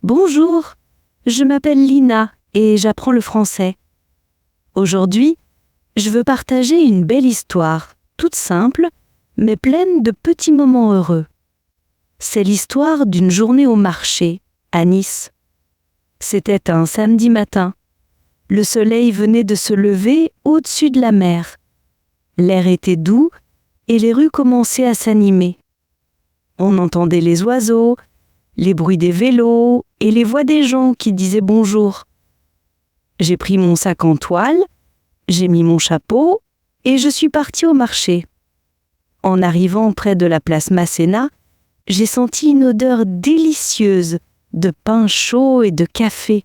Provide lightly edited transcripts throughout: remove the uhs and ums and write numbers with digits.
Bonjour, je m'appelle Lina et j'apprends le français. Aujourd'hui, je veux partager une belle histoire, toute simple, mais pleine de petits moments heureux. C'est l'histoire d'une journée au marché, à Nice. C'était un samedi matin. Le soleil venait de se lever au-dessus de la mer. L'air était doux et les rues commençaient à s'animer. On entendait les oiseaux, les bruits des vélos et les voix des gens qui disaient bonjour. J'ai pris mon sac en toile, j'ai mis mon chapeau et je suis partie au marché. En arrivant près de la place Masséna, j'ai senti une odeur délicieuse de pain chaud et de café.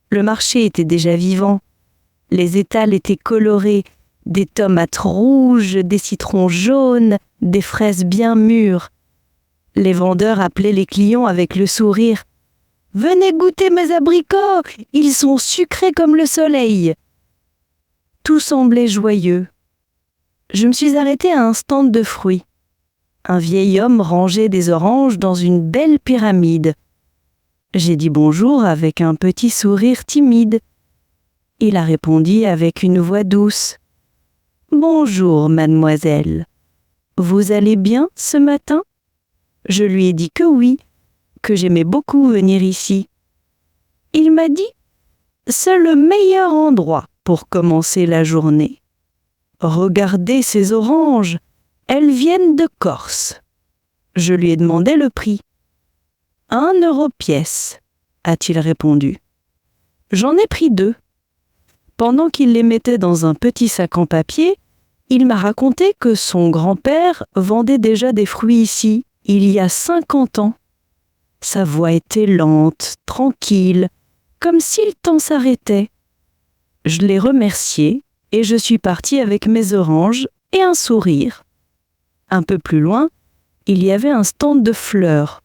Le marché était déjà vivant. Les étals étaient colorés, des tomates rouges, des citrons jaunes, des fraises bien mûres. Les vendeurs appelaient les clients avec le sourire. « Venez goûter mes abricots, ils sont sucrés comme le soleil !» Tout semblait joyeux. Je me suis arrêtée à un stand de fruits. Un vieil homme rangeait des oranges dans une belle pyramide. J'ai dit bonjour avec un petit sourire timide. Il a répondu avec une voix douce. « Bonjour, mademoiselle. Vous allez bien ce matin ?» Je lui ai dit que oui, que j'aimais beaucoup venir ici. Il m'a dit « C'est le meilleur endroit pour commencer la journée. Regardez ces oranges, elles viennent de Corse. » Je lui ai demandé le prix. « 1 euro pièce, » a-t-il répondu. J'en ai pris 2. Pendant qu'il les mettait dans un petit sac en papier, il m'a raconté que son grand-père vendait déjà des fruits ici, il y a 50 ans. Sa voix était lente, tranquille, comme si le temps s'arrêtait. Je l'ai remercié et je suis partie avec mes oranges et un sourire. Un peu plus loin, il y avait un stand de fleurs.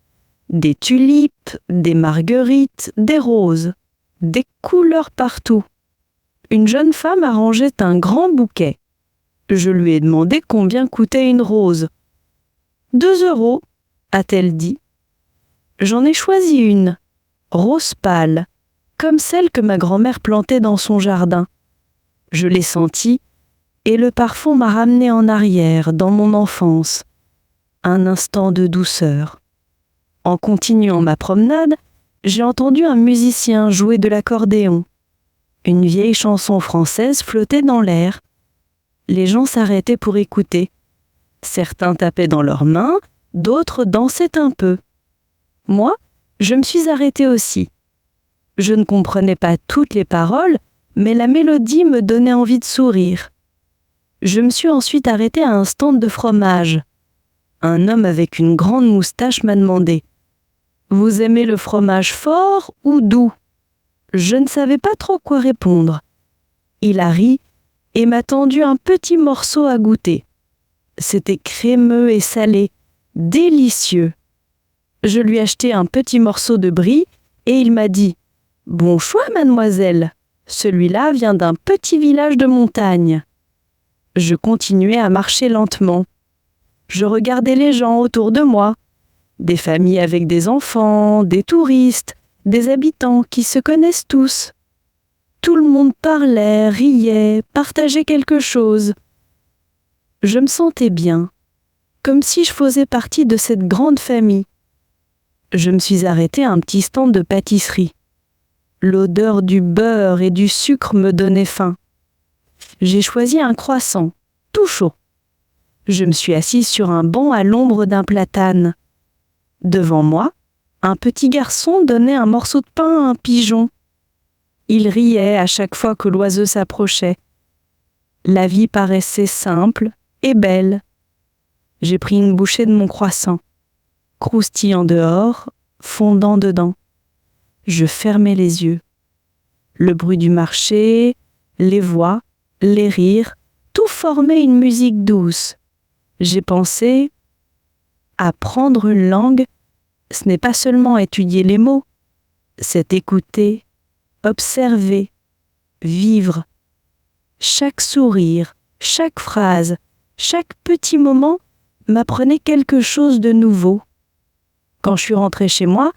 Des tulipes, des marguerites, des roses, des couleurs partout. Une jeune femme arrangeait un grand bouquet. Je lui ai demandé combien coûtait une rose. « 2 euros, » a-t-elle dit. J'en ai choisi une, rose pâle, comme celle que ma grand-mère plantait dans son jardin. Je l'ai sentie et le parfum m'a ramené en arrière, dans mon enfance. Un instant de douceur. En continuant ma promenade, j'ai entendu un musicien jouer de l'accordéon. Une vieille chanson française flottait dans l'air. Les gens s'arrêtaient pour écouter. Certains tapaient dans leurs mains, d'autres dansaient un peu. Moi, je me suis arrêtée aussi. Je ne comprenais pas toutes les paroles, mais la mélodie me donnait envie de sourire. Je me suis ensuite arrêtée à un stand de fromage. Un homme avec une grande moustache m'a demandé « Vous aimez le fromage fort ou doux ?» Je ne savais pas trop quoi répondre. Il a ri et m'a tendu un petit morceau à goûter. C'était crémeux et salé, délicieux. Je lui ai acheté un petit morceau de brie et il m'a dit « Bon choix, mademoiselle, celui-là vient d'un petit village de montagne. » Je continuais à marcher lentement. Je regardais les gens autour de moi, des familles avec des enfants, des touristes, des habitants qui se connaissent tous. Tout le monde parlait, riait, partageait quelque chose. Je me sentais bien, comme si je faisais partie de cette grande famille. Je me suis arrêtée à un petit stand de pâtisserie. L'odeur du beurre et du sucre me donnait faim. J'ai choisi un croissant, tout chaud. Je me suis assise sur un banc à l'ombre d'un platane. Devant moi, un petit garçon donnait un morceau de pain à un pigeon. Il riait à chaque fois que l'oiseau s'approchait. La vie paraissait simple et belle. J'ai pris une bouchée de mon croissant. Croustillant dehors, fondant dedans. Je fermais les yeux. Le bruit du marché, les voix, les rires, tout formait une musique douce. J'ai pensé, apprendre une langue, ce n'est pas seulement étudier les mots, c'est écouter, observer, vivre. Chaque sourire, chaque phrase, chaque petit moment m'apprenait quelque chose de nouveau. Quand je suis rentrée chez moi,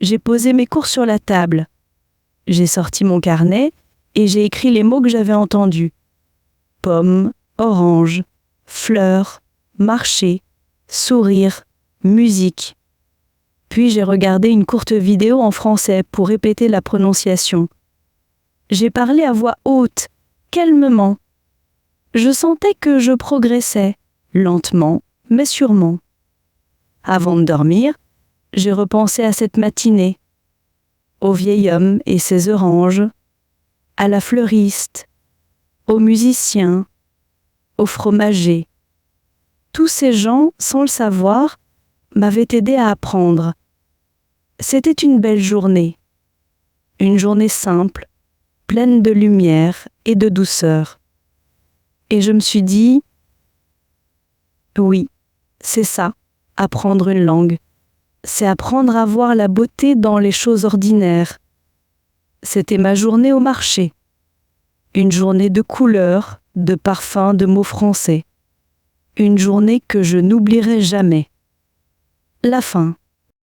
J'ai posé mes cours sur la table. J'ai sorti mon carnet et j'ai écrit les mots que j'avais entendus. Pomme, orange, fleur, marché, sourire, musique. Puis j'ai regardé une courte vidéo en français pour répéter la prononciation. J'ai parlé à voix haute, calmement. Je sentais que je progressais, lentement, mais sûrement. Avant de dormir, j'ai repensé à cette matinée, au vieil homme et ses oranges, à la fleuriste, aux musiciens, au fromager. Tous ces gens, sans le savoir, m'avaient aidé à apprendre. C'était une belle journée. Une journée simple, pleine de lumière et de douceur. Et je me suis dit, oui, c'est ça, apprendre une langue. C'est apprendre à voir la beauté dans les choses ordinaires. C'était ma journée au marché. Une journée de couleurs, de parfums, de mots français. Une journée que je n'oublierai jamais. La fin.